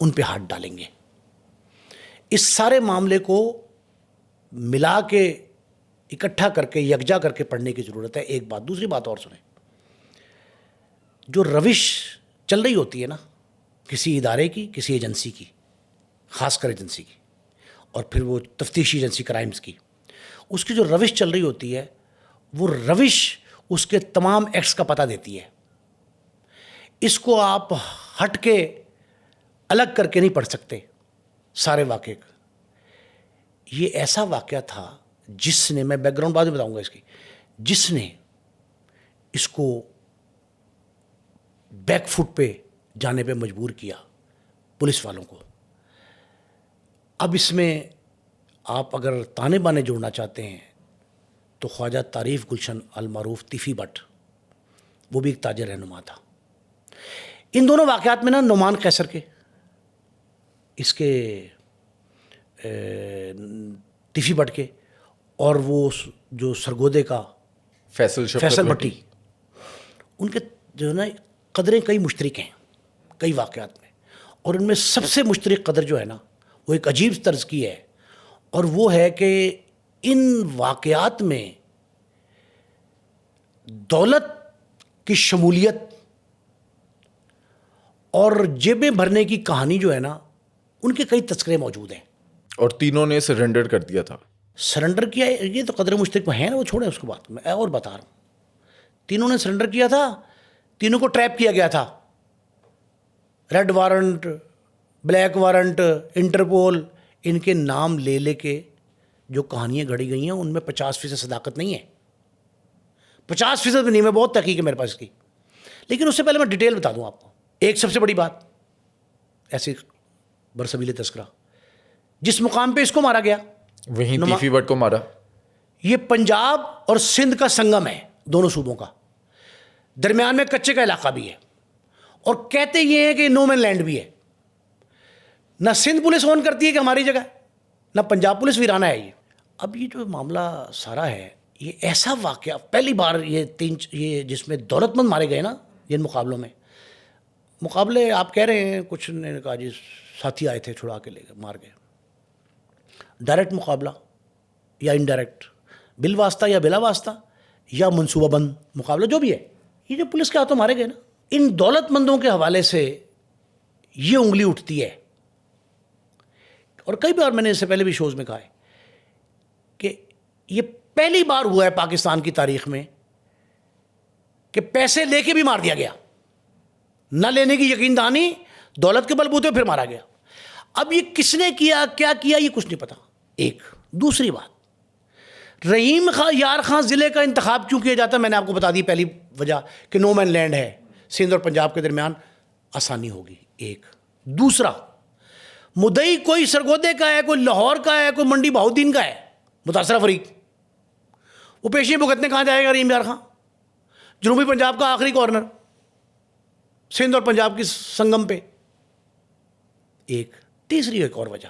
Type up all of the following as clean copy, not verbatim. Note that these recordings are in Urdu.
ان پہ ہاتھ ڈالیں گے. اس سارے معاملے کو ملا کے اکٹھا کر کے یکجا کر کے پڑھنے کی ضرورت ہے. ایک بات. دوسری بات اور سنیں, جو روش چل رہی ہوتی ہے نا کسی ادارے کی, کسی ایجنسی کی, خاص کر ایجنسی کی, اور پھر وہ تفتیشی ایجنسی کرائمز کی, اس کی جو روش چل رہی ہوتی ہے وہ روش اس کے تمام ایکٹس کا پتہ دیتی ہے. اس کو آپ ہٹ کے الگ کر کے نہیں پڑھ سکتے سارے واقعے کا. یہ ایسا واقعہ تھا جس نے, میں بیک گراؤنڈ بعد میں بتاؤں گا اس کی, جس نے اس کو بیک فٹ پہ جانے پہ مجبور کیا پولیس والوں کو. اب اس میں آپ اگر تانے بانے جوڑنا چاہتے ہیں تو خواجہ تعریف گلشن المعروف طیفی بٹ, وہ بھی ایک تاجر رہنما تھا. ان دونوں واقعات میں نا نعمان قیصر کے, اس کے طیفی بٹ کے, اور وہ جو سرگودے کا فیصل بٹی, ان کے جو ہے نا قدریں کئی مشترک ہیں کئی واقعات میں. اور ان میں سب سے مشترک قدر جو ہے نا وہ ایک عجیب طرز کی ہے, اور وہ ہے کہ ان واقعات میں دولت کی شمولیت اور جیبیں بھرنے کی کہانی جو ہے نا ان کے کئی تذکرے موجود ہیں. اور تینوں نے سرنڈر کر دیا تھا. سرنڈر کیا ہے, یہ تو قدر مشترک میں ہے نا, وہ چھوڑیں اس کو, بات میں اور بتا رہا ہوں. تینوں نے سرنڈر کیا تھا, تینوں کو ٹریپ کیا گیا تھا. Red warrant, black warrant, Interpol, ان کے نام لے لے کے جو کہانیاں گھڑی گئی ہیں ان میں 50% صداقت نہیں ہے, 50% بھی نہیں. میں بہت تحقیق ہے میرے پاس کی, لیکن اس سے پہلے میں ڈیٹیل بتا دوں آپ کو. ایک سب سے بڑی بات, ایسی برسبیل تذکرہ, جس مقام پہ اس کو مارا گیا وہیں طیفی بٹ کو مارا. یہ پنجاب اور سندھ کا سنگم ہے, دونوں صوبوں کا, درمیان میں کچے کا علاقہ بھی ہے, اور کہتے یہ ہیں کہ نو مین لینڈ بھی ہے. نہ سندھ پولیس اون کرتی ہے کہ ہماری جگہ, نہ پنجاب پولیس ویرانہ ہے یہ. اب یہ جو معاملہ سارا ہے, یہ ایسا واقعہ پہلی بار یہ جس میں دولت مند مارے گئے نا ان مقابلوں میں. مقابلے آپ کہہ رہے ہیں, کچھ نے کہا جی ساتھی آئے تھے چھڑا کے لے گئے مار گئے. ڈائریکٹ مقابلہ یا انڈائریکٹ, بل واسطہ یا بلا واسطہ, یا منصوبہ بند مقابلہ, جو بھی ہے, یہ جو پولیس کے ہاتھوں مارے گئے نا, ان دولت مندوں کے حوالے سے یہ انگلی اٹھتی ہے. اور کئی بار میں نے اس سے پہلے بھی شوز میں کہا ہے کہ یہ پہلی بار ہوا ہے پاکستان کی تاریخ میں کہ پیسے لے کے بھی مار دیا گیا, نہ لینے کی یقین دہانی, دولت کے بلبوتے پھر مارا گیا. اب یہ کس نے کیا, کیا کیا, یہ کچھ نہیں پتا. ایک دوسری بات, رحیم یار خان ضلع کا انتخاب کیوں کیا جاتا ہے, میں نے آپ کو بتا دی پہلی وجہ کہ نو مین لینڈ ہے, سندھ اور پنجاب کے درمیان آسانی ہوگی. ایک. دوسرا, مدعی کوئی سرگودے کا ہے, کوئی لاہور کا ہے, کوئی منڈی بہاؤدین کا ہے, متاثرہ فریق, وہ پیشی بھگتنے کہاں جائے گا رحیم یار خان؟ جنوبی پنجاب کا آخری کارنر, سندھ اور پنجاب کی سنگم پہ. ایک. تیسری ایک اور وجہ,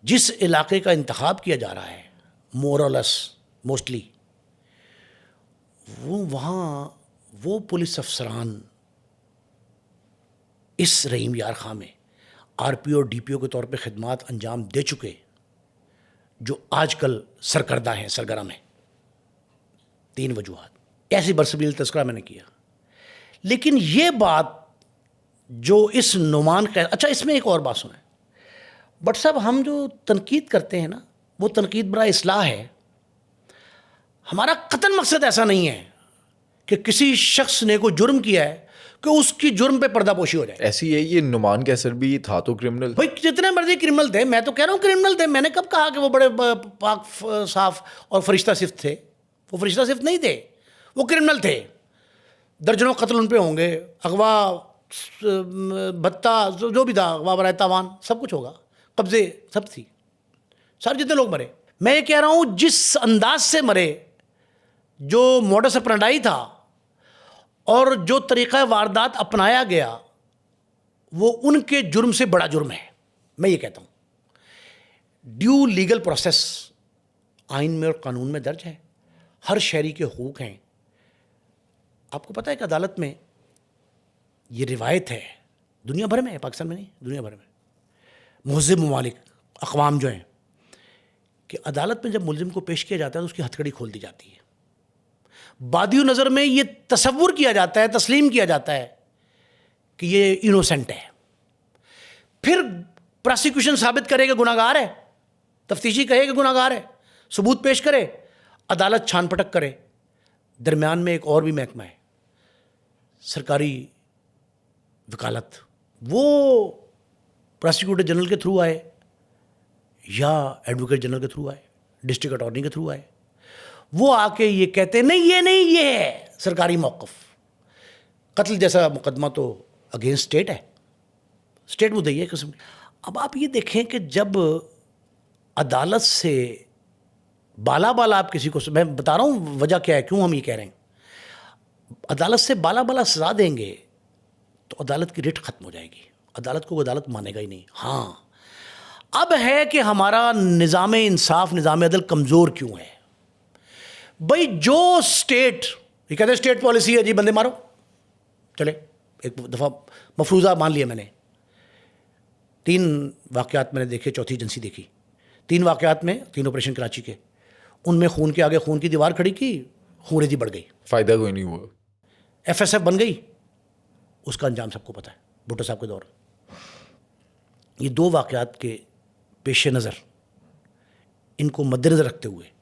جس علاقے کا انتخاب کیا جا رہا ہے مورولس موسٹلی, وہاں وہ پولیس افسران اس رحیم یار خان میں R P O D P او کے طور پہ خدمات انجام دے چکے جو آج کل سرکردہ ہیں, سرگرم ہیں. 3 وجوہات. ایسی برسبیل تذکرہ میں نے کیا. لیکن یہ بات جو اس نعمان کا, اچھا اس میں ایک اور بات سنیں بٹ صاحب, ہم جو تنقید کرتے ہیں نا وہ تنقید برائے اصلاح ہے. ہمارا قطعاً مقصد ایسا نہیں ہے کہ کسی شخص نے کوئی جرم کیا ہے کہ اس کی جرم پہ پردہ پوشی ہو جائے. ایسی ہے, یہ نعمان قیصر بھی تھا تو کرمنل. بھائی جتنے مرضی کرمنل تھے, میں تو کہہ رہا ہوں کرمنل تھے. میں نے کب کہا کہ وہ بڑے پاک صاف اور فرشتہ صفت تھے؟ وہ فرشتہ صفت نہیں تھے, وہ کرمنل تھے. درجنوں قتل ان پہ ہوں گے, اغوا, بھتہ, جو بھی تھا, اغوا برائے تاوان, سب کچھ ہوگا, قبضے سب تھی, سارے جتنے لوگ مرے. میں یہ کہہ رہا ہوں جس انداز سے مرے, جو موڈس اپرنڈائی تھا اور جو طریقہ واردات اپنایا گیا, وہ ان کے جرم سے بڑا جرم ہے. میں یہ کہتا ہوں ڈیو لیگل پروسیس آئین میں اور قانون میں درج ہے, ہر شہری کے حقوق ہیں. آپ کو پتہ ہے کہ عدالت میں یہ روایت ہے دنیا بھر میں ہے، پاکستان میں نہیں، دنیا بھر میں مہذب ممالک، اقوام جو ہیں، کہ عدالت میں جب ملزم کو پیش کیا جاتا ہے تو اس کی ہتھکڑی کھول دی جاتی ہے. بادی نظر میں یہ تصور کیا جاتا ہے، تسلیم کیا جاتا ہے کہ یہ انوسینٹ ہے. پھر پراسیکیوشن ثابت کرے کہ گناہ گار ہے، تفتیشی کہے کہ گناہ گار ہے، ثبوت پیش کرے، عدالت چھان پٹک کرے. درمیان میں ایک اور بھی محکمہ ہے، سرکاری وکالت. وہ پراسیکیوٹر جنرل کے تھرو آئے یا ایڈوکیٹ جنرل کے تھرو آئے، ڈسٹرکٹ اٹارنی کے تھرو آئے، وہ آ کے یہ کہتے ہیں نہیں یہ ہے سرکاری موقف. قتل جیسا مقدمہ تو اگینسٹ اسٹیٹ ہے، اسٹیٹ مدعی ہے قسم کی. اب آپ یہ دیکھیں کہ جب عدالت سے بالا آپ کسی کو، میں بتا رہا ہوں وجہ کیا ہے، کیوں ہم یہ کہہ رہے ہیں، عدالت سے بالا سزا دیں گے تو عدالت کی ریٹ ختم ہو جائے گی، عدالت کو عدالت مانے گا ہی نہیں. ہاں اب ہے کہ ہمارا نظام انصاف، نظام عدل کمزور کیوں ہے. بھائی جو اسٹیٹ، یہ کہتے ہیں اسٹیٹ پالیسی ہے جی بندے مارو، چلے ایک دفعہ مفروضہ مان لیا میں نے، 3 واقعات میں نے دیکھے، چوتھی ایجنسی دیکھی. 3 واقعات میں، 3 آپریشن کراچی کے، ان میں خون کے آگے خون کی دیوار کھڑی کی، خونریزی بڑھ گئی، فائدہ کوئی نہیں ہوا، FSF بن گئی. اس کا انجام سب کو پتہ ہے بھٹو صاحب کے دور. یہ 2 واقعات کے پیش نظر، ان کو مد نظر رکھتے ہوئے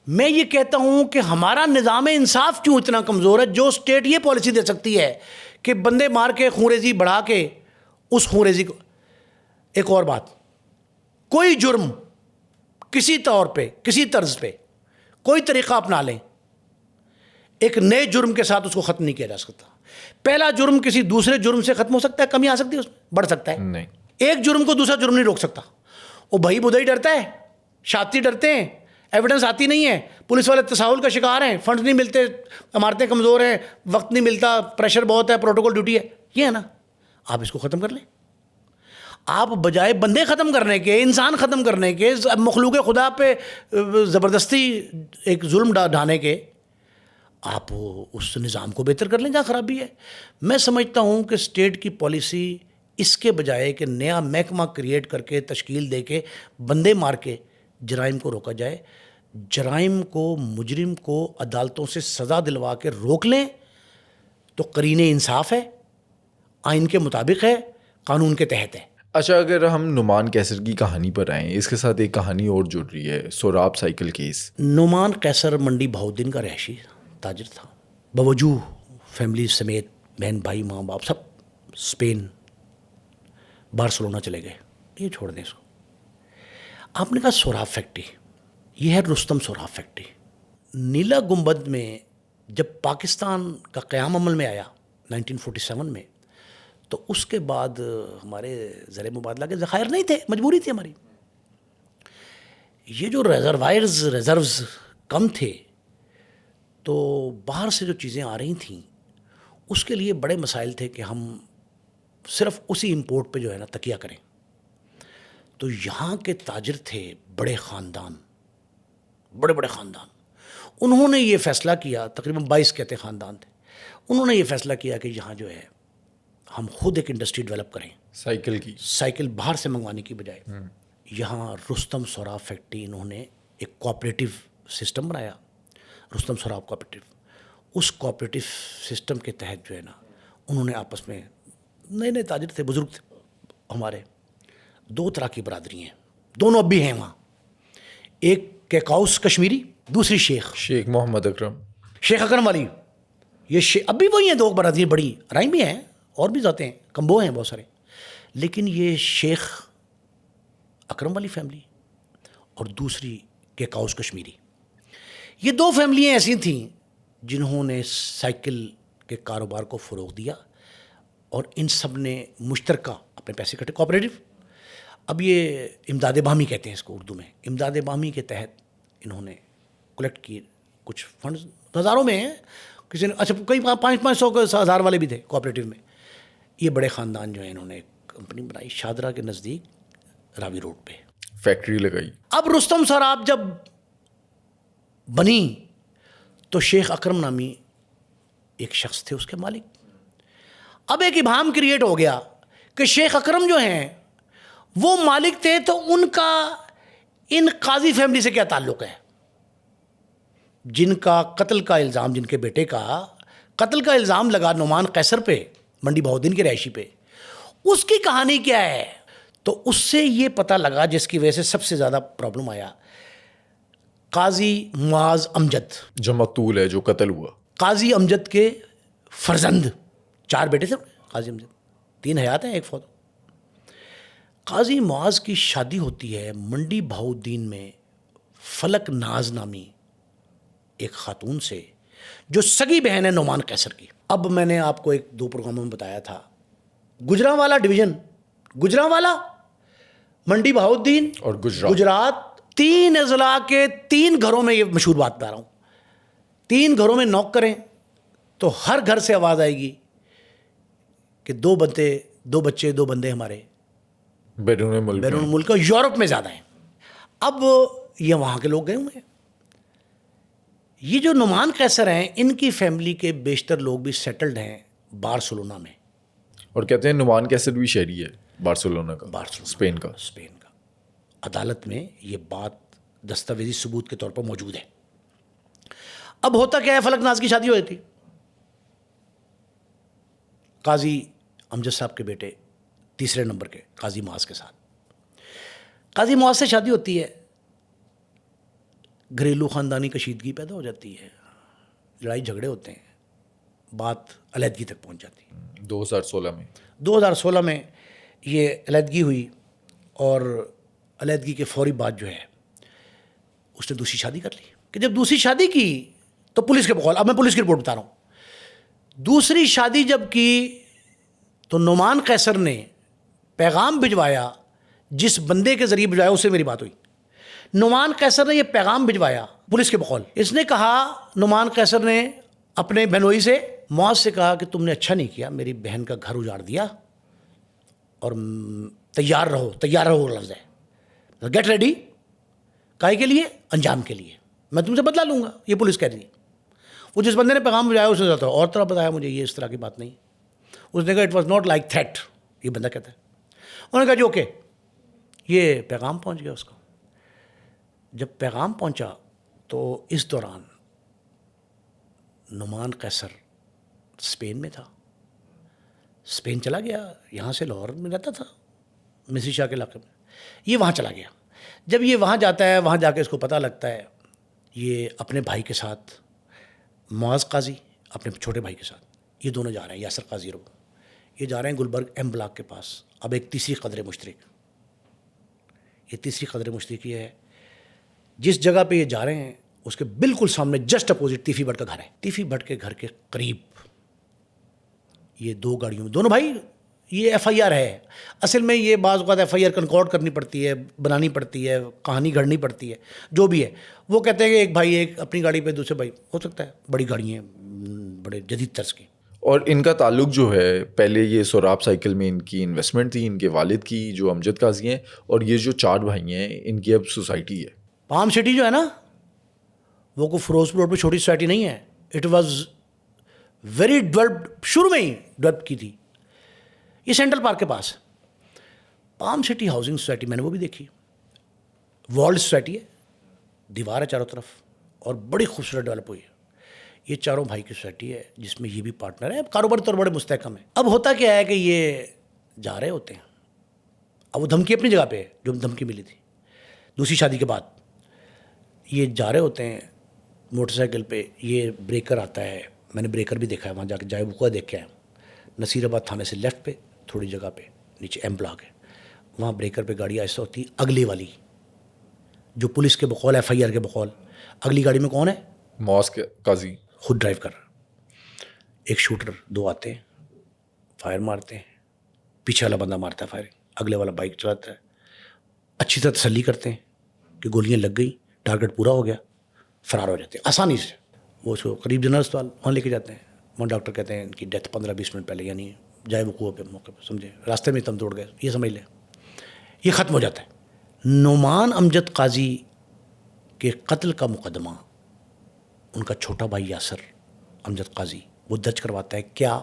میں یہ کہتا ہوں کہ ہمارا نظام انصاف کیوں اتنا کمزور ہے. جو اسٹیٹ یہ پالیسی دے سکتی ہے کہ بندے مار کے خونریزی بڑھا کے اس خونریزی کو. ایک اور بات، کوئی جرم کسی طور پہ، کسی طرز پہ، کوئی طریقہ اپنا لیں، ایک نئے جرم کے ساتھ اس کو ختم نہیں کیا جا سکتا. پہلا جرم کسی دوسرے جرم سے ختم ہو سکتا ہے، کمی آ سکتی ہے، اس میں بڑھ سکتا ہے. نہیں، ایک جرم کو دوسرا جرم نہیں روک سکتا. وہ بھائی بدئی ڈرتا ہے، شاطی ڈرتے ہیں، ایویڈنس آتی نہیں ہے، پولیس والے تساہل کا شکار ہیں، فنڈز نہیں ملتے، عمارتیں کمزور ہیں، وقت نہیں ملتا، پریشر بہت ہے، پروٹوکول ڈیوٹی ہے. یہ ہے نا، آپ اس کو ختم کر لیں. آپ بجائے بندے ختم کرنے کے، انسان ختم کرنے کے، مخلوق خدا پہ زبردستی ایک ظلم ڈھانے کے، آپ اس نظام کو بہتر کر لیں جہاں خرابی ہے. میں سمجھتا ہوں کہ اسٹیٹ کی پالیسی اس کے بجائے کہ نیا محکمہ کریٹ کر کے، تشکیل دے کے، بندے مار کے جرائم کو روکا جائے، جرائم کو، مجرم کو عدالتوں سے سزا دلوا کے روک لیں تو قرین انصاف ہے، آئین کے مطابق ہے، قانون کے تحت ہے. اچھا، اگر ہم نعمان قیصر کی کہانی پر آئیں، اس کے ساتھ ایک کہانی اور جڑ رہی ہے، سوراب سائیکل کیس. نعمان قیصر منڈی بہاؤالدین کا رہائشی تاجر تھا، بوجوہ فیملی سمیت، بہن بھائی ماں باپ سب اسپین، بارسلونا چلے گئے. یہ چھوڑ دیں اس کو. آپ نے کہا سوراب فیکٹری، یہ ہے رستم سوراب فیکٹری. نیلا گنبد میں جب پاکستان کا قیام عمل میں آیا 1947 میں، تو اس کے بعد ہمارے زر مبادلہ کے ذخائر نہیں تھے، مجبوری تھی ہماری. یہ جو ریزروز کم تھے، تو باہر سے جو چیزیں آ رہی تھیں اس کے لیے بڑے مسائل تھے کہ ہم صرف اسی امپورٹ پہ جو ہے نا تکیہ کریں. تو یہاں کے تاجر تھے، بڑے خاندان، بڑے خاندان. انہوں نے یہ فیصلہ کیا، تقریباً 22 کہتے خاندان تھے، انہوں نے یہ فیصلہ کیا کہ یہاں جو ہے ہم خود ایک انڈسٹری ڈیولپ کریں، سائیکل کی، سائیکل باہر سے منگوانے کی بجائے. یہاں رستم سوراب فیکٹری، انہوں نے ایک کوآپریٹو سسٹم بنایا، رستم سوراب کوآپریٹو. اس کوآپریٹو سسٹم کے تحت جو ہے نا، انہوں نے آپس میں، نئے تاجر تھے، بزرگ تھے ہمارے، 2 طرح کی برادری ہیں، دونوں اب بھی ہیں وہاں. ایک کیکاؤس کشمیری، دوسری شیخ محمد اکرم، شیخ اکرم والی. یہ اب بھی وہی ہیں، 2 برادری بڑی رائم بھی ہیں، اور بھی ذاتیں ہیں، کمبو ہیں بہت سارے. لیکن یہ شیخ اکرم والی فیملی اور دوسری کیکاؤس کشمیری، یہ 2 فیملیاں ایسی تھیں جنہوں نے سائیکل کے کاروبار کو فروغ دیا، اور ان سب نے مشترکہ اپنے پیسے کٹے، کوآپریٹو. اب یہ امداد باہمی کہتے ہیں اس کو اردو میں. امداد باہمی کے تحت انہوں نے کلیکٹ کی کچھ فنڈز، ہزاروں میں ہیں، کسی نے، اچھا کئی 500 1000 والے بھی تھے کوآپریٹو میں. یہ بڑے خاندان جو ہیں، انہوں نے ایک کمپنی بنائی شادرہ کے نزدیک راوی روڈ پہ، فیکٹری لگائی. اب رستم سوراب جب بنی تو شیخ اکرم نامی ایک شخص تھے اس کے مالک. اب ایک ابہام کریٹ ہو گیا کہ شیخ اکرم جو ہیں وہ مالک تھے تو ان کا ان قاضی فیملی سے کیا تعلق ہے؟ جن کا قتل کا الزام، جن کے بیٹے کا قتل کا الزام لگا نعمان قیصر پہ، منڈی بہاؤالدین کے رہائشی پہ، اس کی کہانی کیا ہے؟ تو اس سے یہ پتہ لگا، جس کی وجہ سے سب سے زیادہ پرابلم آیا، قاضی معاذ امجد، جو مقتول ہے، جو قتل ہوا، قاضی امجد کے فرزند، 4 بیٹے تھے قاضی امجد، 3 حیات ہیں، 1 فوت۔ قاضی معاذ کی شادی ہوتی ہے منڈی بہاؤالدین میں فلک ناز نامی ایک خاتون سے، جو سگی بہن ہے نعمان قیصر کی۔ اب میں نے آپ کو 1-2 پروگراموں میں بتایا تھا، گجرانوالا ڈویژن، گجرانوالا، منڈی بہاؤالدین اور گجرات، 3 اضلاع کے 3 گھروں میں یہ مشہور بات بتا رہا ہوں، 3 گھروں میں نوک کریں تو ہر گھر سے آواز آئے گی کہ 2 بچے 2 بندے ہمارے بیرون ملک یورپ میں زیادہ ہیں۔ اب یہ وہاں کے لوگ گئے ہوئے ہیں۔ یہ جو نعمان قیصر ہیں، ان کی فیملی کے بیشتر لوگ بھی سیٹلڈ ہیں بارسلونا میں، اور کہتے ہیں نعمان قیصر بھی شہری ہے بارسلونا کا، اسپین کا۔ عدالت میں یہ بات دستاویزی ثبوت کے طور پر موجود ہے۔ اب ہوتا کیا ہے، فلک ناز کی شادی ہوئی تھی قاضی امجد صاحب کے بیٹے 3 نمبر کے قاضی معاذ کے ساتھ۔ قاضی معاذ سے شادی ہوتی ہے، گھریلو خاندانی کشیدگی پیدا ہو جاتی ہے، لڑائی جھگڑے ہوتے ہیں، بات علیحدگی تک پہنچ جاتی ہے۔ 2016 میں یہ علیحدگی ہوئی، اور علیحدگی کے فوری بعد جو ہے اس نے دوسری شادی کر لی۔ کہ جب دوسری شادی کی تو پولیس کے بقول، اب میں پولیس کی رپورٹ بتا رہا ہوں، دوسری شادی جب کی تو نعمان قیصر نے پیغام بھجوایا، جس بندے کے ذریعے بھجوایا اس سے میری بات ہوئی، نعمان قیصر نے یہ پیغام بھجوایا پولیس کے بقول۔ اس نے کہا، نعمان قیصر نے اپنے بہنوئی سے، معاذ سے کہا کہ تم نے اچھا نہیں کیا، میری بہن کا گھر اجاڑ دیا، اور تیار رہو لفظ ہے، گیٹ ریڈی، کائے کے لیے؟ انجام کے لیے، میں تم سے بدلا لوں گا، یہ پولیس کہہ رہی ہے۔ وہ جس بندے نے پیغام بھجوایا اس نے زیادہ اور طرح بتایا مجھے، یہ اس طرح کی بات نہیں، اس نے کہا it was not like threat, یہ بندہ کہتا ہے۔ انہوں نے کہا جی اوکے، یہ پیغام پہنچ گیا اس کو۔ جب پیغام پہنچا تو اس دوران نعمان قیصر اسپین میں تھا، اسپین چلا گیا، یہاں سے لاہور میں رہتا تھا مصری شاہ کے علاقے میں، یہ وہاں چلا گیا۔ جب یہ وہاں جاتا ہے، وہاں جا کے اس کو پتہ لگتا ہے، یہ اپنے بھائی کے ساتھ، معاذ قاضی اپنے چھوٹے بھائی کے ساتھ، یہ دونوں جا رہے ہیں، یاسر قاضی اور یہ جا رہے ہیں گلبرگ ایم بلاک کے پاس۔ اب ایک تیسری قدر مشترک، یہ تیسری قدر مشترک یہ ہے، جس جگہ پہ یہ جا رہے ہیں اس کے بالکل سامنے جسٹ اپوزٹ تیفی بٹ کا گھر ہے۔ تیفی بٹ کے گھر کے قریب یہ 2 گاڑیوں میں، دونوں بھائی، یہ ایف آئی آر ہے، اصل میں یہ بعض اوقات ایف آئی آر کنکارڈ کرنی پڑتی ہے، بنانی پڑتی ہے، کہانی گھڑنی پڑتی ہے، جو بھی ہے۔ وہ کہتے ہیں کہ ایک بھائی ایک اپنی گاڑی پہ، دوسرے بھائی، ہو سکتا ہے بڑی گاڑی ہیں، بڑے جدید طرز کی۔ اور ان کا تعلق جو ہے، پہلے یہ سوراب سائیکل میں ان کی انویسٹمنٹ تھی، ان کے والد کی جو امجد قاضی ہیں، اور یہ جو 4 بھائی ہیں ان کی اب سوسائٹی ہے پام سٹی جو ہے نا، وہ کوئی فیروز روڈ پہ چھوٹی سوسائٹی نہیں ہے، اٹ واز ویری ڈیولپڈ، شروع میں ہی ڈیولپ کی تھی۔ یہ سینٹرل پارک کے پاس پام سٹی ہاؤسنگ سوسائٹی، میں نے وہ بھی دیکھی، والڈ سوسائٹی ہے، دیوار ہے چاروں طرف، اور بڑی خوبصورت ڈیولپ ہوئی ہے۔ یہ 4 بھائی کی سوسائٹی ہے جس میں یہ بھی پارٹنر ہے، کاروباری طور بڑے مستحکم ہیں۔ اب ہوتا کیا ہے کہ یہ جا رہے ہوتے ہیں، اب وہ دھمکی اپنی جگہ پہ ہے جو دھمکی ملی تھی دوسری شادی کے بعد، یہ جا رہے ہوتے ہیں موٹر سائیکل پہ، یہ بریکر آتا ہے، میں نے بریکر بھی دیکھا ہے وہاں جا کے، جائے وقوع دیکھا ہے، نصیر آباد تھانے سے لیفٹ پہ تھوڑی جگہ پہ نیچے ایم بلاک ہے، وہاں بریکر پہ گاڑی ایسا ہوتی ہے، اگلے والی جو پولیس کے بقول، ایف آئی آر کے بقول، اگلی گاڑی میں کون ہے؟ معاذ قاضی خود ڈرائیو کر رہا، ایک شوٹر، 2 آتے ہیں، فائر مارتے ہیں، پیچھے والا بندہ مارتا ہے فائرنگ، اگلے والا بائک چلاتا ہے، اچھی طرح تسلی کرتے ہیں کہ گولیاں لگ گئی، ٹارگٹ پورا ہو گیا، فرار ہو جاتے ہیں آسانی سے۔ وہ اس کو قریب جنرل اسپتال وہاں لے کے جاتے ہیں، وہاں ڈاکٹر کہتے ہیں ان کی ڈیتھ 15-20 منٹ پہلے، یعنی جائے وقوع پہ، موقع پہ، سمجھے راستے میں تم توڑ گئے، یہ سمجھ لیں، یہ ختم ہو جاتا ہے۔ نعمان امجد قاضی کے قتل کا مقدمہ ان کا چھوٹا بھائی یاسر امجد قاضی وہ درج کرواتا ہے، کیا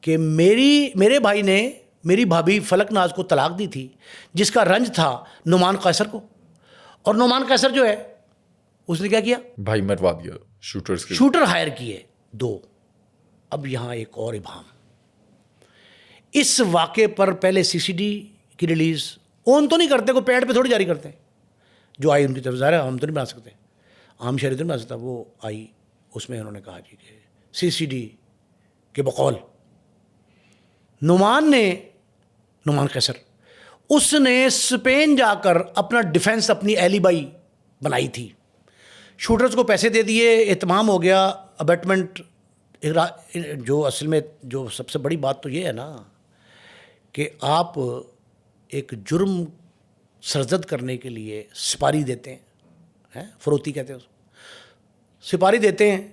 کہ میرے بھائی نے میری بھابھی فلک ناز کو طلاق دی تھی جس کا رنج تھا نعمان قیصر کو, اور نعمان قیصر جو ہے اس نے کیا کیا, بھائی مروا دیا شوٹرز کے. شوٹر ہائر کیے 2. اب یہاں ایک اور ابہام, اس واقعے پر پہلے سی سی ڈی کی ریلیز اون تو نہیں کرتے, کو پیڈ پہ تھوڑی جاری کرتے ہیں, جو آئی ان کی طرف ظاہر ہے ہم تو نہیں بنا سکتے, عام شہری تو نہیں بنا سکتا, وہ آئی اس میں انہوں نے کہا جی کہ سی سی ڈی کے بقول نعمان قیصر اس نے اسپین جا کر اپنا ڈیفنس اپنی ایلیبائی بنائی تھی, شوٹرز کو پیسے دے دیے, اہتمام ہو گیا, ابیٹمنٹ. جو اصل میں جو سب سے بڑی بات تو یہ ہے نا کہ آپ ایک جرم سرزد کرنے کے لیے سپاری دیتے ہیں, فروتی کہتے ہیں اس, سپاری دیتے ہیں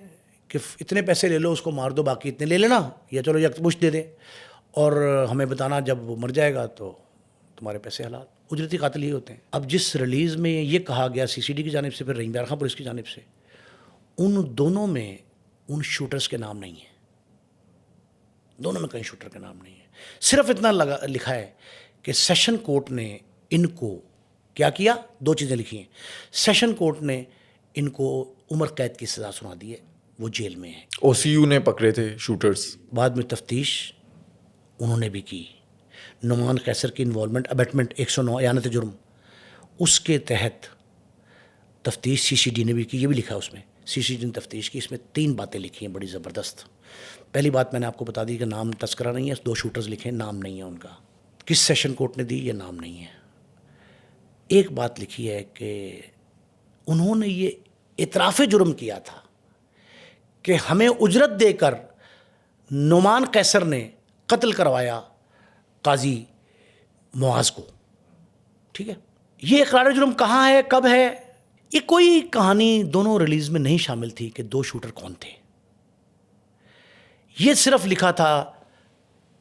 کہ اتنے پیسے لے لو, اس کو مار دو, باقی اتنے لے لینا, یا چلو یکمشت دے دیں اور ہمیں بتانا جب وہ مر جائے گا تو تمہارے پیسے حلال. اجرتی قاتل ہی ہوتے ہیں. اب جس ریلیز میں یہ کہا گیا سی سی ڈی کی جانب سے, پھر رحیم یار خان پولیس کی جانب سے, ان دونوں میں ان شوٹرز کے نام نہیں ہیں, دونوں میں کہیں شوٹر کے نام نہیں ہے. صرف اتنا لکھا ہے کہ سیشن کورٹ نے ان کو کیا کیا, 2 چیزیں لکھی ہیں. سیشن کورٹ نے ان کو عمر قید کی سزا سنا دی ہے, وہ جیل میں ہیں. او سی یو نے پکڑے تھے شوٹرز, بعد میں تفتیش انہوں نے بھی کی. نعمان قیصر کی انوالومنٹ ابیٹمنٹ 109 اعانت جرم, اس کے تحت تفتیش سی سی ڈی نے بھی کی. یہ بھی لکھا اس میں, سی سی ڈی نے تفتیش کی. اس میں 3 باتیں لکھی ہیں بڑی زبردست. پہلی بات میں نے آپ کو بتا دی کہ نام تذکرہ نہیں ہے, 2 شوٹرز لکھے ہیں, نام نہیں ہے ان کا. کس سیشن کورٹ نے دی یہ نام نہیں ہے. ایک بات لکھی ہے کہ انہوں نے یہ اعتراف جرم کیا تھا کہ ہمیں اجرت دے کر نعمان قیصر نے قتل کروایا قاضی معاذ کو. ٹھیک ہے, یہ اقرار جرم کہاں ہے, کب ہے, یہ کوئی کہانی دونوں ریلیز میں نہیں شامل تھی کہ 2 شوٹر کون تھے. یہ صرف لکھا تھا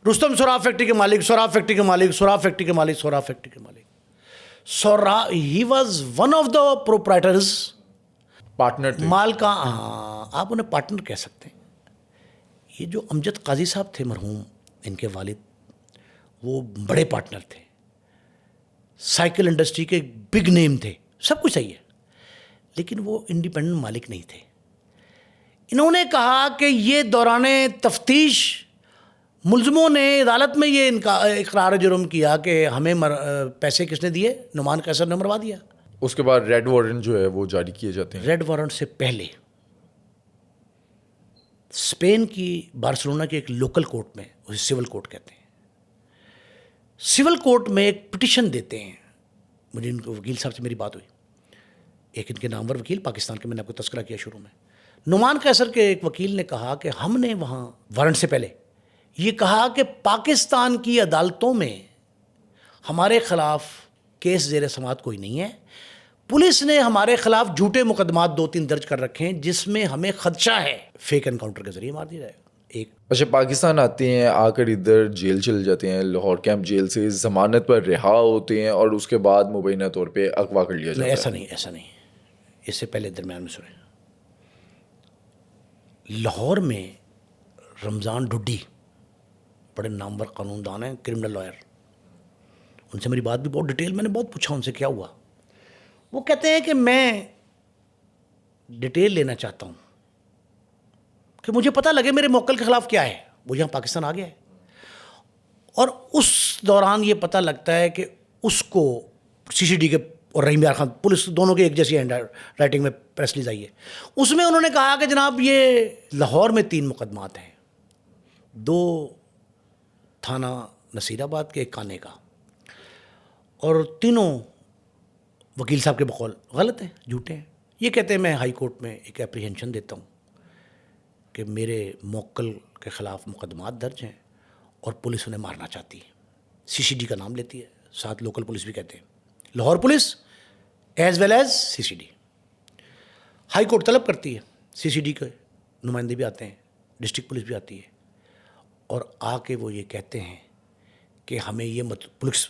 رستم سوراخ فیکٹری کے مالک, سوراخ فیکٹری کے مالک, سوراخ فیکٹری کے مالک, سوراخ فیکٹری کے مالک. He was one of the proprietors, partner تھے. مال کا, ہاں آپ انہیں پارٹنر کہہ سکتے ہیں. یہ جو امجد قاضی صاحب تھے مرحوم, ان کے والد, وہ بڑے پارٹنر تھے, سائیکل انڈسٹری کے بگ نیم تھے, سب کچھ صحیح ہے, لیکن وہ انڈیپینڈنٹ مالک نہیں تھے. انہوں نے کہا کہ یہ دوران تفتیش ملزموں نے عدالت میں یہ ان کا اقرار جرم کیا کہ ہمیں پیسے کس نے دیے, نعمان قیصر نے مروا دیا. اس کے بعد ریڈ وارنٹ جو ہے وہ جاری کیے جاتے ہیں. ریڈ وارنٹ سے پہلے اسپین کی بارسلونا کے ایک لوکل کورٹ میں, اسے سول کورٹ کہتے ہیں, سول کورٹ میں ایک پٹیشن دیتے ہیں. مجھے ان کو وکیل صاحب سے میری بات ہوئی, ایک ان کے نامور وکیل پاکستان کے, میں نے آپ کو تذکرہ کیا شروع میں. نعمان قیصر کے ایک وکیل نے کہا کہ ہم نے وہاں وارنٹ سے پہلے یہ کہا کہ پاکستان کی عدالتوں میں ہمارے خلاف کیس زیر سماعت کوئی نہیں ہے, پولیس نے ہمارے خلاف جھوٹے مقدمات 2-3 درج کر رکھے ہیں جس میں ہمیں خدشہ ہے فیک انکاؤنٹر کے ذریعے مار دیا جائے گا. ایک اچھا, پاکستان آتے ہیں, آ کر ادھر جیل چل جاتے ہیں, لاہور کیمپ جیل سے ضمانت پر رہا ہوتے ہیں, اور اس کے بعد مبینہ طور پہ اغوا کر لیا جاتا ہے. ایسا نہیں, اس سے پہلے درمیان میں سنیں. لاہور میں رمضان ڈڈی بڑے نامور قانون دان ہیں, کرمنل لائر, ان سے میری بات بھی بہت ڈیٹیل, میں نے بہت پوچھا ان سے کیا ہوا. وہ کہتے ہیں کہ میں ڈیٹیل لینا چاہتا ہوں کہ مجھے پتہ لگے میرے موکل کے خلاف کیا ہے. وہ یہاں پاکستان آ گیا ہے, اور اس دوران یہ پتہ لگتا ہے کہ اس کو سی سی ڈی کے اور رحیم یار خان پولیس دونوں کے ایک جیسی ہینڈ رائٹنگ میں پریس ریلیز آئی ہے. اس میں انہوں نے کہا کہ جناب یہ لاہور میں 3 مقدمات ہیں, 2 تھانہ نصیر آباد کے, ایک کانے کا, اور تینوں وکیل صاحب کے بقول غلط ہیں, جھوٹے ہیں. یہ کہتے ہیں میں ہائی کورٹ میں ایک اپریہنشن دیتا ہوں کہ میرے موکل کے خلاف مقدمات درج ہیں اور پولیس انہیں مارنا چاہتی ہے. سی سی ڈی کا نام لیتی ہے, ساتھ لوکل پولیس بھی کہتے ہیں, Lahore police as well as C C D. High court طلب کرتی ہے, سی سی ڈی کے نمائندے بھی آتے ہیں, ڈسٹرکٹ پولیس بھی آتی ہے, اور آ کے وہ یہ کہتے ہیں کہ ہمیں یہ پولیس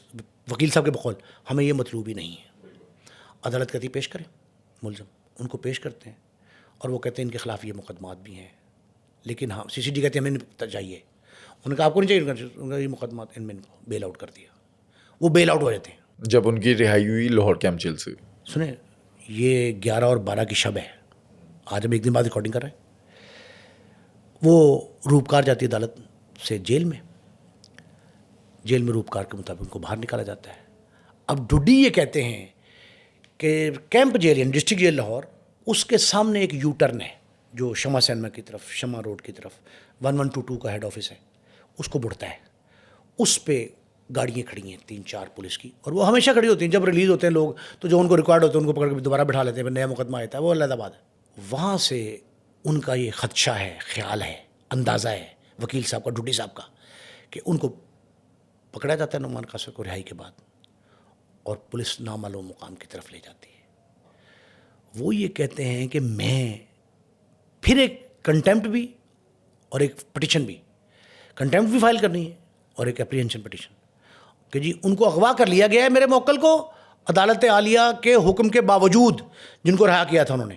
وکیل صاحب کے بقول ہمیں یہ مطلوب ہی نہیں ہے. عدالت کہتی پیش کریں ملزم, ان کو پیش کرتے ہیں, اور وہ کہتے ہیں ان کے خلاف یہ مقدمات بھی ہیں, لیکن ہاں سی سی ڈی کہتے ہیں ہمیں نہیں چاہیے, انہوں نے کہا آپ کو نہیں چاہیے، انہوں نے کہا یہ مقدمہ ان میں ان کو بیل آؤٹ کر دیا. وہ بیل آؤٹ ہو جاتے ہیں. جب ان کی رہائی ہوئی لاہور کیمپ جیل سے. سنیں، یہ 11 اور 12 کی شب ہے، آج ہم ایک دن بعد ریکارڈنگ کر رہے ہیں. وہ روپکار جاتی ہے عدالت سے جیل میں روپکار کے مطابق ان کو باہر نکالا جاتا ہے. اب ڈڈی یہ کہتے ہیں کہ کیمپ جیل یعنی ڈسٹرکٹ جیل لاہور، اس کے سامنے ایک یو ٹرن ہے جو شمع سینما کی طرف، شمع روڈ کی طرف 1122 کا ہیڈ آفس ہے، اس کو بڑھتا ہے. اس پہ گاڑیاں کھڑی ہیں 3-4 پولیس کی، اور وہ ہمیشہ کھڑی ہوتی ہیں. جب ریلیز ہوتے ہیں لوگ تو جو ان کو ریکارڈ ہوتے ہیں ان کو پکڑ کے دوبارہ بٹھا لیتے ہیں، پھر نیا مقدمہ آتا ہے. وہ علیحدہ بات ہے. وہاں سے ان کا یہ خدشہ ہے، خیال ہے، اندازہ ہے وکیل صاحب کا، ڈڈی صاحب کا، کہ ان کو پکڑا جاتا ہے نعمان قاصر کو رہائی کے بعد، اور پولیس نامعلوم مقام کی طرف لے جاتی ہے. وہ یہ کہتے ہیں کہ میں پھر ایک کنٹیمپٹ بھی اور ایک پٹیشن بھی، کنٹیمپٹ بھی فائل کرنی ہے اور ایک اپریہنشن پٹیشن، کہ جی ان کو اغوا کر لیا گیا ہے میرے موکل کو عدالت عالیہ کے حکم کے باوجود، جن کو رہا کیا تھا انہوں نے،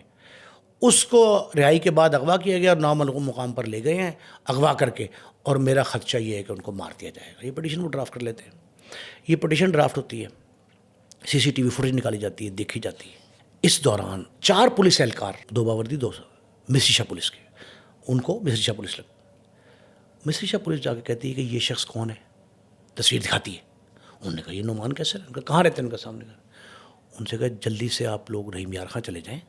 اس کو رہائی کے بعد اغوا کیا گیا اور نامعلوم مقام پر لے گئے ہیں اغوا کر کے، اور میرا خدشہ یہ ہے کہ ان کو مار دیا جائے گا. یہ پٹیشن وہ ڈرافٹ کر لیتے ہیں. یہ پٹیشن ڈرافٹ ہوتی ہے، CCTV فوٹیج نکالی جاتی ہے، دیکھی جاتی ہے. اس دوران 4 پولیس اہلکار، 2 باوردی، 2 مصری شاہ پولیس کے، ان کو مصری شاہ پولیس مصری شاہ پولیس جا کے کہتی ہے کہ یہ شخص کون ہے، تصویر دکھاتی ہے. انہوں نے کہا یہ نعمان قیصر ہے. ان کا کہاں رہتے ہیں؟ ان کا سامنے کا. ان سے کہا جلدی سے آپ لوگ رحیم یار خاں چلے جائیں،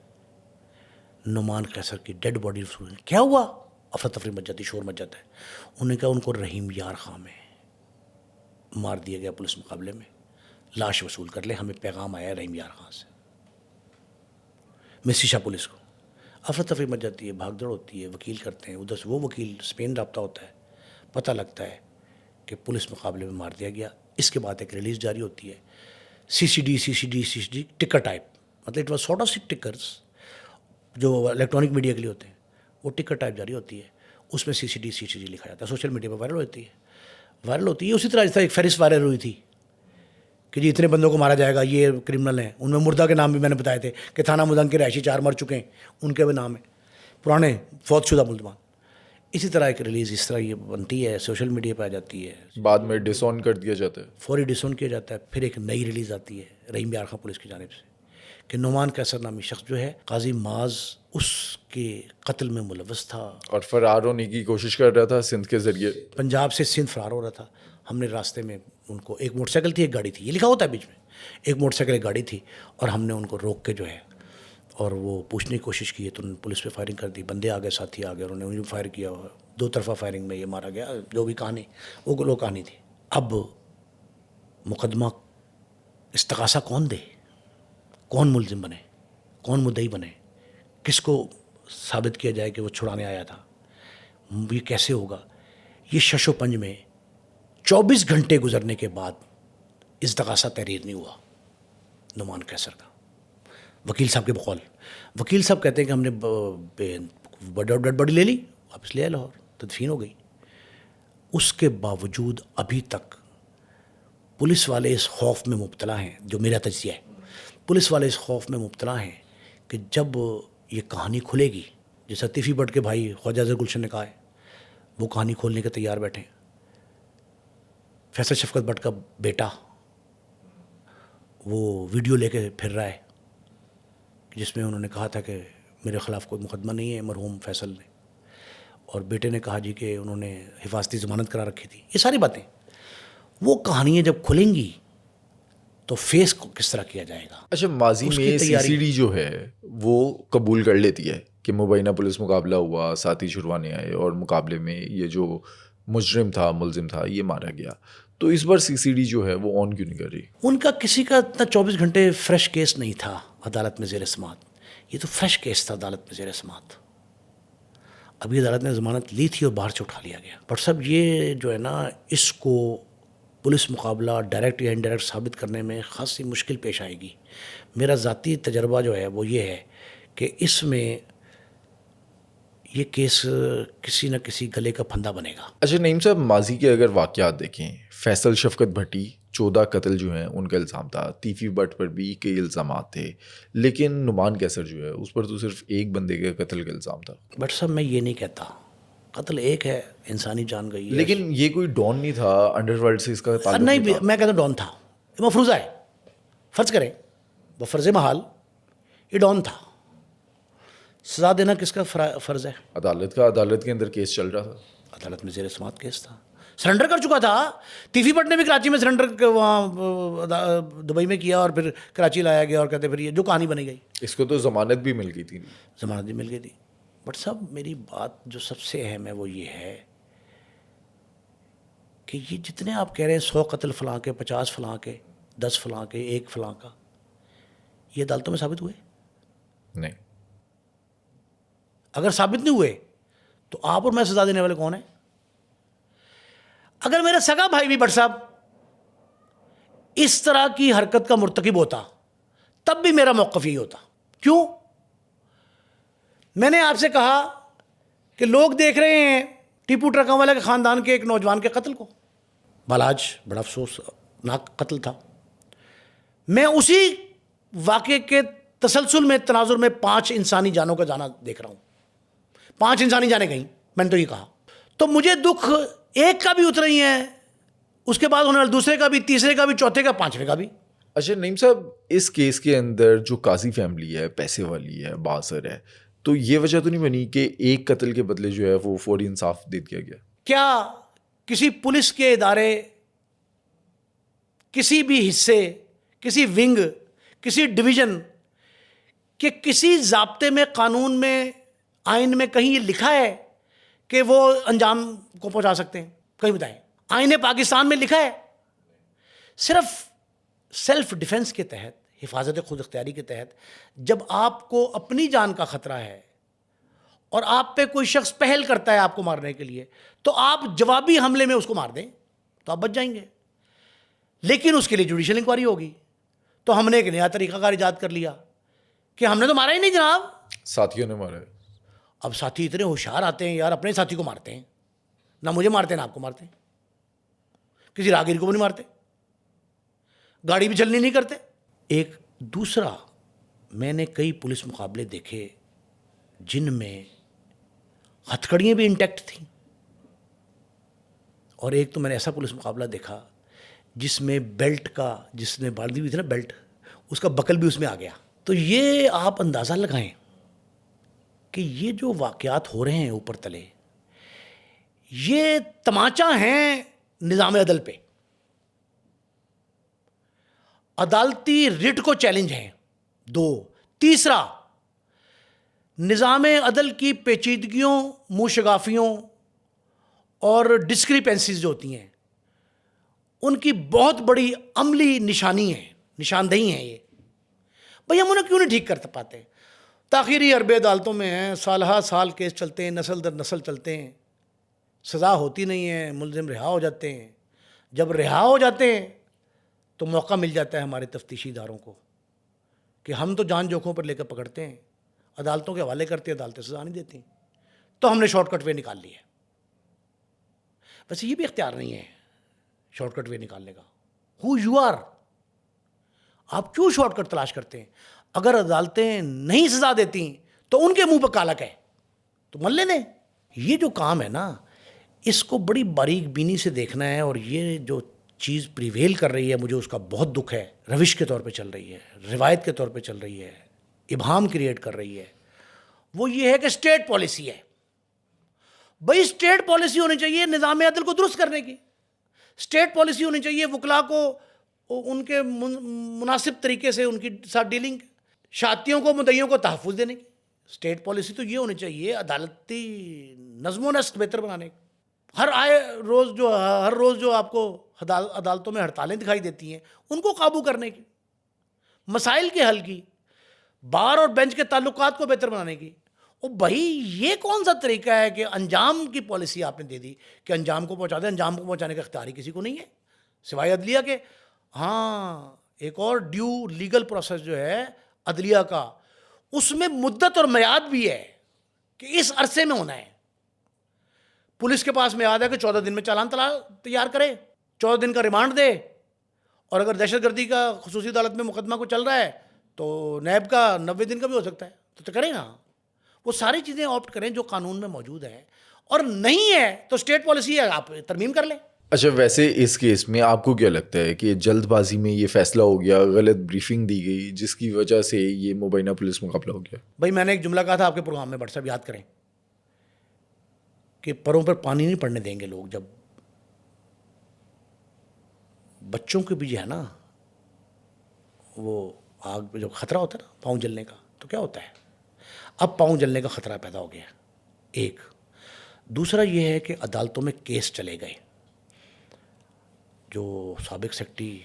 نعمان قیصر کی ڈیڈ باڈی. کیا ہوا؟ افراتفری مچ جاتی، شور مچ جاتا ہے. انہوں نے کہا ان کو رحیم یار خاں میں مار دیا گیا پولیس مقابلے میں، لاش وصول کر لیں، ہمیں پیغام آیا ہے رحیم یار خاں سے. مصری شاہ پولیس کو افراتفری مچ جاتی ہے، بھاگ دوڑ ہوتی ہے، وکیل کرتے ہیں، ادھر سے وہ وکیل، اسپین رابطہ ہوتا ہے، پتہ لگتا ہے کہ پولیس مقابلے میں مار دیا گیا. اس کے بعد ایک ریلیز جاری ہوتی ہے، CCD ٹکر ٹائپ، مطلب اٹ واز سارٹ آف ٹکرز جو الیکٹرانک میڈیا کے لیے ہوتے ہیں، وہ ٹکر ٹائپ جاری ہوتی ہے. اس میں CCD لکھا جاتا ہے، سوشل میڈیا پہ وائرل ہوتی ہے. اسی طرح ایک فہرست وائرل ہوئی تھی کہ جی اتنے بندوں کو مارا جائے گا، یہ کرمنل ہیں. ان میں مردہ کے نام بھی میں نے بتائے تھے کہ تھانہ مدنگ کے رہائشی 4 مر چکے ہیں، ان کے بھی نام ہیں، پرانے فوت شدہ ملزمان. اسی طرح ایک ریلیز اس طرح یہ بنتی ہے، سوشل میڈیا پہ آ جاتی ہے، بعد میں ڈس آن کر دیا جاتا ہے، فوری ڈس آن کیا جاتا ہے. پھر ایک نئی ریلیز آتی ہے رحیم یار خاں پولیس کی جانب سے کہ نعمان قیصر نامی شخص جو ہے قاضی معاذ اس کے قتل میں ملوث تھا اور فرار ہونے کی کوشش کر رہا تھا سندھ کے ذریعے. پنجاب سے سندھ فرار ہو رہا تھا. ہم نے راستے میں ان کو، ایک موٹر سائیکل تھی، ایک گاڑی تھی، یہ لکھا ہوتا ہے بیچ میں، ایک موٹر سائیکل ایک گاڑی تھی، اور ہم نے ان کو روک کے جو ہے اور وہ پوچھنے کی کوشش کی تو پولیس پہ فائرنگ کر دی. بندے آگے، ساتھی آگے، انہوں نے انہیں فائر کیا، 2 طرفہ فائرنگ میں یہ مارا گیا. جو بھی کہانی وہ گلو کہانی تھی. اب مقدمہ استغاثہ کون دے، کون ملزم بنے، کون مدعی بنے، کس کو ثابت کیا جائے کہ وہ چھڑانے آیا تھا، یہ کیسے ہوگا؟ یہ شش و پنج میں 24 گھنٹے گزرنے کے بعد استغاثہ تحریر نہیں ہوا نعمان قیصر کا. وکیل صاحب کے بقول، وکیل صاحب کہتے ہیں کہ ہم نے ڈیڈ باڈی لے لی، واپس لے آئے لاہور، تدفین ہو گئی. اس کے باوجود ابھی تک پولیس والے اس خوف میں مبتلا ہیں، جو میرا تجزیہ ہے، پولیس والے اس خوف میں مبتلا ہیں کہ جب یہ کہانی کھلے گی، جیسا طیفی بٹ کے بھائی خواجہ اظہر گلشن نے کہا ہے، وہ کہانی کھولنے کے تیار بیٹھے ہیں. فیصل شفقت بٹ کا بیٹا وہ ویڈیو لے کے پھر رہا ہے جس میں انہوں نے کہا تھا کہ میرے خلاف کوئی مقدمہ نہیں ہے مرحوم فیصل نے، اور بیٹے نے کہا جی کہ انہوں نے حفاظتی ضمانت کرا رکھی تھی. یہ ساری باتیں، وہ کہانیاں جب کھلیں گی تو فیس کو کس طرح کیا جائے گا. اچھا، ماضی میں CCD جو ہے وہ قبول کر لیتی ہے کہ مبینہ پولیس مقابلہ ہوا، ساتھی چھڑوانے آئے اور مقابلے میں یہ جو مجرم تھا، ملزم تھا، یہ مارا گیا. تو اس بار CCD جو ہے وہ آن کیوں نہیں کر رہی؟ ان کا کسی کا اتنا 24 گھنٹے فریش کیس نہیں تھا عدالت میں زیر سماعت. یہ تو فریش کیس تھا عدالت میں زیر سماعت. ابھی عدالت نے ضمانت لی تھی اور باہر سے اٹھا لیا گیا. پر صاحب یہ جو ہے نا، اس کو پولیس مقابلہ ڈائریکٹ یا انڈائریکٹ ثابت کرنے میں خاصی مشکل پیش آئے گی. میرا ذاتی تجربہ جو ہے وہ یہ ہے کہ اس میں یہ کیس کسی نہ کسی گلے کا پھندا بنے گا. اچھا نعیم صاحب، ماضی کے اگر واقعات دیکھیں، فیصل شفقت بھٹی 14 قتل جو ہیں ان کا الزام تھا، طیفی بٹ پر بھی کئی الزامات تھے، لیکن نعمان قیصر جو ہے اس پر تو صرف ایک بندے کے قتل کا الزام تھا. بٹ صاحب میں یہ نہیں کہتا قتل ایک ہے, انسانی جان گئی ہے. لیکن یہ کوئی ڈان نہیں تھا, انڈر ورلڈ سے اس کا تعلق نہیں, نہیں تھا. میں کہتا ہوں ڈان تھا, یہ مفروضہ ہے, فرض کریں وہ فرض محال, یہ ڈان تھا. سزا دینا کس کا فرض ہے؟ عدالت کا. عدالت کے اندر کیس چل رہا تھا, عدالت میں زیر سماعت کیس تھا, سرنڈر کر چکا تھا. تیفی بٹ نے بھی کراچی میں سرنڈر وہاں دبئی میں کیا اور پھر کراچی لایا گیا, اور کہتے پھر یہ جو کہانی بنی گئی. اس کو تو ضمانت بھی مل گئی تھی. ضمانت بھی مل گئی تھی. بٹ صاحب میری بات جو سب سے اہم ہے وہ یہ ہے کہ یہ جتنے آپ کہہ رہے ہیں 100 قتل فلاں کے, 50 فلاں کے, 10 فلاں کے, 1 فلاں کا, یہ عدالتوں میں ثابت ہوئے نہیں. اگر ثابت نہیں ہوئے تو آپ اور میں سزا دینے والے کون ہیں؟ اگر میرا سگا بھائی بھی بٹ صاحب اس طرح کی حرکت کا مرتکب ہوتا تب بھی میرا موقف یہی ہوتا. کیوں؟ میں نے آپ سے کہا کہ لوگ دیکھ رہے ہیں ٹیپو ٹرکا والا کے خاندان کے ایک نوجوان کے قتل کو, بالاج بڑا افسوسناک قتل تھا. میں اسی واقعے کے تسلسل میں تناظر میں 5 انسانی جانوں کا جانا دیکھ رہا ہوں. 5 انسانی جانیں گئیں, میں نے تو یہ کہا. تو مجھے دکھ ایک کا بھی اتر ہی ہے, اس کے بعد ہونے والے دوسرے کا بھی, تیسرے کا بھی, چوتھے کا, 5ویں کا بھی. اچھا نعیم صاحب, اس کیس کے اندر جو قاضی فیملی ہے, پیسے والی ہے, بااثر ہے, تو یہ وجہ تو نہیں بنی کہ ایک قتل کے بدلے جو ہے وہ فوری انصاف دے دیا گیا؟ کیا کسی پولیس کے ادارے, کسی بھی حصے, کسی ونگ, کسی ڈویژن کہ کسی ضابطے میں, قانون میں, آئین میں کہیں یہ لکھا ہے کہ وہ انجام کو پہنچا سکتے ہیں؟ کہیں بتائیں. آئین پاکستان میں لکھا ہے؟ صرف سیلف ڈیفنس کے تحت, حفاظت خود اختیاری کے تحت, جب آپ کو اپنی جان کا خطرہ ہے اور آپ پہ کوئی شخص پہل کرتا ہے آپ کو مارنے کے لیے, تو آپ جوابی حملے میں اس کو مار دیں تو آپ بچ جائیں گے. لیکن اس کے لیے جوڈیشل انکوائری ہوگی. تو ہم نے ایک نیا طریقہ کار ایجاد کر لیا کہ ہم نے تو مارا ہی نہیں جناب, ساتھیوں نے مارا ہے. اب ساتھی اتنے ہوشیار آتے ہیں یار, اپنے ساتھی کو مارتے ہیں, نہ مجھے مارتے نہ آپ کو مارتے, کسی راہگیر کو بھی نہیں مارتے, گاڑی بھی چلنی نہیں کرتے. ایک دوسرا, میں نے کئی پولیس مقابلے دیکھے جن میں ہتھکڑیاں بھی انٹیکٹ تھیں, اور ایک تو میں نے ایسا پولیس مقابلہ دیکھا جس میں بیلٹ کا, جس نے باندھی ہوئی تھی نا بیلٹ, اس کا بکل بھی اس میں آ گیا. تو یہ آپ اندازہ لگائیں کہ یہ جو واقعات ہو رہے ہیں اوپر تلے, یہ تماچا ہیں نظام عدل پہ, عدالتی رٹ کو چیلنج ہیں. 2, تیسرا, نظام عدل کی پیچیدگیوں, منہ شگافیوں اور ڈسکریپنسیز جو ہوتی ہیں ان کی بہت بڑی عملی نشانی ہے, نشاندہی ہیں. یہ بھئی ہم انہیں کیوں نہیں ٹھیک کر پاتے؟ تاخیری حربے عدالتوں میں ہیں, سالہ سال کیس چلتے ہیں, نسل در نسل چلتے ہیں, سزا ہوتی نہیں ہے, ملزم رہا ہو جاتے ہیں. جب رہا ہو جاتے ہیں تو موقع مل جاتا ہے ہمارے تفتیشی اداروں کو کہ ہم تو جان جوکھوں پر لے کر پکڑتے ہیں, عدالتوں کے حوالے کرتے ہیں, عدالتیں سزا نہیں دیتی, تو ہم نے شارٹ کٹ وے نکال لی ہے. ویسے یہ بھی اختیار نہیں ہے شارٹ کٹ وے نکالنے کا. ہو یو آر, آپ کیوں شارٹ کٹ تلاش کرتے ہیں؟ اگر عدالتیں نہیں سزا دیتی تو ان کے منہ پہ کالک ہے تو من لے دیں. یہ جو کام ہے نا, اس کو بڑی باریک بینی سے دیکھنا ہے, اور یہ جو چیز پریویل کر رہی ہے مجھے اس کا بہت دکھ ہے. روش کے طور پہ چل رہی ہے, روایت کے طور پہ چل رہی ہے, ابہام کریٹ کر رہی ہے. وہ یہ ہے کہ اسٹیٹ پالیسی ہے. بھائی اسٹیٹ پالیسی ہونی چاہیے نظام عدل کو درست کرنے کی, اسٹیٹ پالیسی ہونی چاہیے وکلا کو ان کے مناسب طریقے سے ان کی ساتھ ڈیلنگ, شادیوں کو, مدعیوں کو تحفظ دینے کی. اسٹیٹ پالیسی تو یہ ہونی چاہیے عدالتی نظم و نسق بہتر بنانے کی. ہر روز جو آپ کو عدالتوں میں ہڑتالیں دکھائی دیتی ہیں ان کو قابو کرنے کی, مسائل کے حل کی, بار اور بینچ کے تعلقات کو بہتر بنانے کی. او بھائی یہ کون سا طریقہ ہے کہ انجام کی پالیسی آپ نے دے دی کہ انجام کو پہنچا دیں؟ انجام کو پہنچانے کا اختیار ہی کسی کو نہیں ہے سوائے عدلیہ کے. ہاں, ایک اور ڈیو لیگل پروسیس جو ہے عدلیہ کا, اس میں مدت اور میعاد بھی ہے کہ اس عرصے میں ہونا ہے. پولیس کے پاس میعاد ہے کہ 14 دن میں چالان تیار کرے, 14 دن کا ریمانڈ دے, اور اگر دہشت گردی کا خصوصی عدالت میں مقدمہ کو چل رہا ہے تو نیب کا 90 دن کا بھی ہو سکتا ہے, تو کریں نا. وہ ساری چیزیں آپٹ کریں جو قانون میں موجود ہیں, اور نہیں ہے تو اسٹیٹ پالیسی ہے, آپ ترمیم کر لیں. اچھا ویسے اس کیس میں آپ کو کیا لگتا ہے کہ جلد بازی میں یہ فیصلہ ہو گیا, غلط بریفنگ دی گئی جس کی وجہ سے یہ مبینہ پولیس مقابلہ ہو گیا؟ بھائی میں نے ایک جملہ کہا تھا آپ کے پروگرام میں, بٹ صاحب یاد کریں کہ پروں پر پانی نہیں پڑنے دیں گے لوگ. جب بچوں کے بھی جو ہے نا وہ آگ پہ جب خطرہ ہوتا ہے نا پاؤں جلنے کا, تو کیا ہوتا ہے, اب پاؤں جلنے کا خطرہ پیدا ہو گیا. ایک دوسرا یہ ہے کہ عدالتوں میں کیس چلے گئے. جو سابق سیکرٹری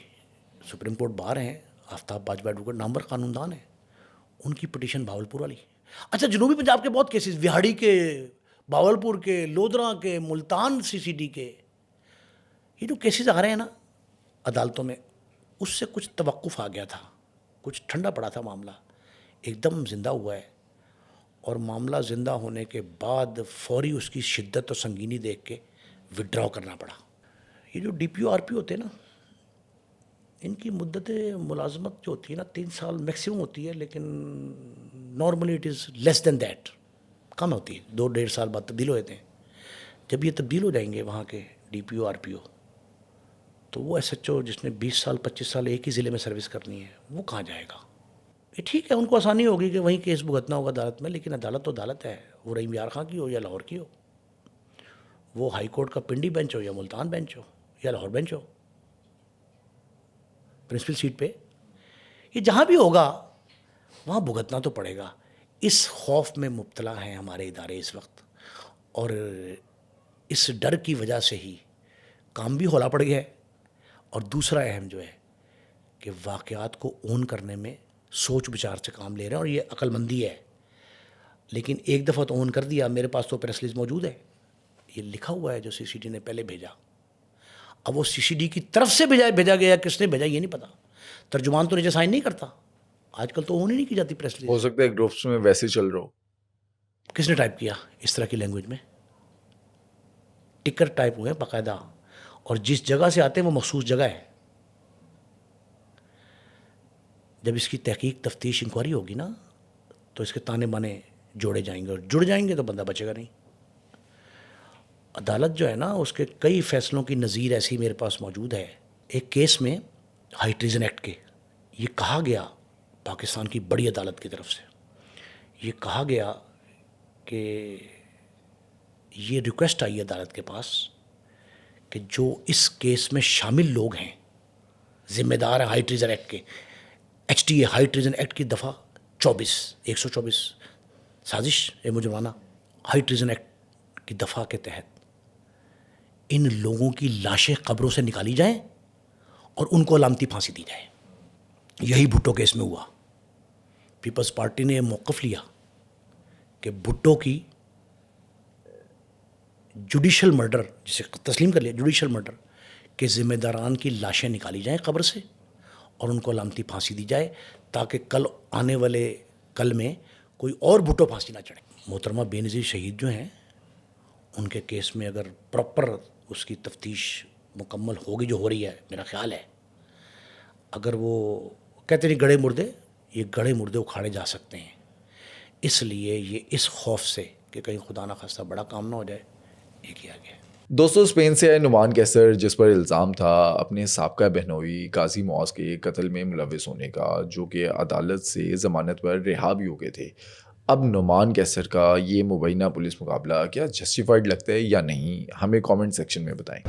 سپریم کورٹ بار ہیں آفتاب باجوہ ایڈوکیٹ, نامور قانون دان ہیں, ان کی پٹیشن بھاولپور والی. اچھا جنوبی پنجاب کے بہت کیسز, وہاڑی کے, بھاولپور کے, لودھرا کے, ملتان CCD کے, یہ جو کیسز آ رہے ہیں نا عدالتوں میں, اس سے کچھ توقف آ گیا تھا, کچھ ٹھنڈا پڑا تھا معاملہ, ایک دم زندہ ہوا ہے. اور معاملہ زندہ ہونے کے بعد فوری اس کی شدت اور سنگینی دیکھ کے وڈراؤ کرنا پڑا. یہ جو DPO RPO ہوتے ہیں نا, ان کی مدت ملازمت جو ہوتی ہے نا 3 سال میکسیمم ہوتی ہے, لیکن normally it is less than that, کم ہوتی ہے, 2-1.5 سال بعد تبدیل ہو جاتے ہیں. جب یہ تبدیل ہو جائیں گے وہاں کے DPO RPO, تو وہ SHO جس نے 20 سال 25 سال ایک ہی ضلع میں سروس کرنی ہے, وہ کہاں جائے گا؟ یہ ٹھیک ہے, ان کو آسانی ہوگی کہ وہیں کیس بھگتنا ہوگا عدالت میں, لیکن عدالت تو عدالت ہے, وہ رحیم یار خان کی ہو یا لاہور کی ہو, وہ ہائی کورٹ کا پنڈی بینچ ہو یا ملتان بینچ ہو یا لاہور بینچ ہو, پرنسپل سیٹ پہ, یہ جہاں بھی ہوگا وہاں بھگتنا تو پڑے گا. اس خوف میں مبتلا ہیں ہمارے ادارے اس وقت, اور اس ڈر کی وجہ سے ہی کام بھی ہولا پڑ گیا ہے. اور دوسرا اہم جو ہے کہ واقعات کو اون کرنے میں سوچ بچار سے کام لے رہے ہیں, اور یہ عقل مندی ہے. لیکن ایک دفعہ تو اون کر دیا, میرے پاس تو پریس ریلیز موجود ہے, یہ لکھا ہوا ہے جو CCD نے پہلے بھیجا. اب وہ CCD کی طرف سے بھیجا گیا, کس نے بھیجا یہ نہیں پتا, ترجمان تو نیچے سائن نہیں کرتا. آج کل تو اون ہی نہیں کی جاتی پریس ریلیز. ہو سکتا ہے گروپس میں ویسے چل رہا ہو. کس نے ٹائپ کیا اس طرح کی لینگویج میں؟ ٹکر ٹائپ ہوئے باقاعدہ, اور جس جگہ سے آتے ہیں وہ مخصوص جگہ ہے. جب اس کی تحقیق تفتیش انکوائری ہوگی نا, تو اس کے تانے بانے جوڑے جائیں گے, اور جڑ جائیں گے تو بندہ بچے گا نہیں. عدالت جو ہے نا, اس کے کئی فیصلوں کی نظیر ایسی میرے پاس موجود ہے. ایک کیس میں ہائی ٹریزن ایکٹ کے یہ کہا گیا پاکستان کی بڑی عدالت کی طرف سے, یہ کہا گیا کہ یہ ریکویسٹ آئی عدالت کے پاس کہ جو اس کیس میں شامل لوگ ہیں, ذمہ دار ہیں ہائی ٹریزن ایکٹ کے, HTA ہائی ٹریزن ایکٹ کی دفعہ 124 سازش مجرمانہ, ہائی ٹریزن ایکٹ کی دفعہ کے تحت ان لوگوں کی لاشیں قبروں سے نکالی جائیں اور ان کو علامتی پھانسی دی جائے. یہی بھٹو کیس میں ہوا. پیپلز پارٹی نے موقف لیا کہ بھٹو کی جوڈیشل مرڈر, جسے تسلیم کر لیا جوڈیشل مرڈر کے ذمہ داران کی لاشیں نکالی جائیں قبر سے اور ان کو علامتی پھانسی دی جائے, تاکہ کل آنے والے کل میں کوئی اور بھٹو پھانسی نہ چڑھے. محترمہ بے نظیر شہید جو ہیں, ان کے کیس میں اگر پراپر اس کی تفتیش مکمل ہوگی, جو ہو رہی ہے میرا خیال ہے, اگر وہ کہتے نہیں گڑھے مردے, یہ گڑھے مردے اکھاڑے جا سکتے ہیں. اس لیے یہ اس خوف سے کہ کہیں خدا نہ خواستہ بڑا کام نہ ہو جائے, یہ کیا گیا. دوستو اسپین سے آئے نعمان کیسر, جس پر الزام تھا اپنے سابقہ بہنوئی قاضی معاذ کے قتل میں ملوث ہونے کا, جو کہ عدالت سے ضمانت پر رہا بھی ہو گئے تھے. اب نعمان کیسر کا یہ مبینہ پولیس مقابلہ کیا جسٹیفائڈ لگتا ہے یا نہیں, ہمیں کامنٹ سیکشن میں بتائیں.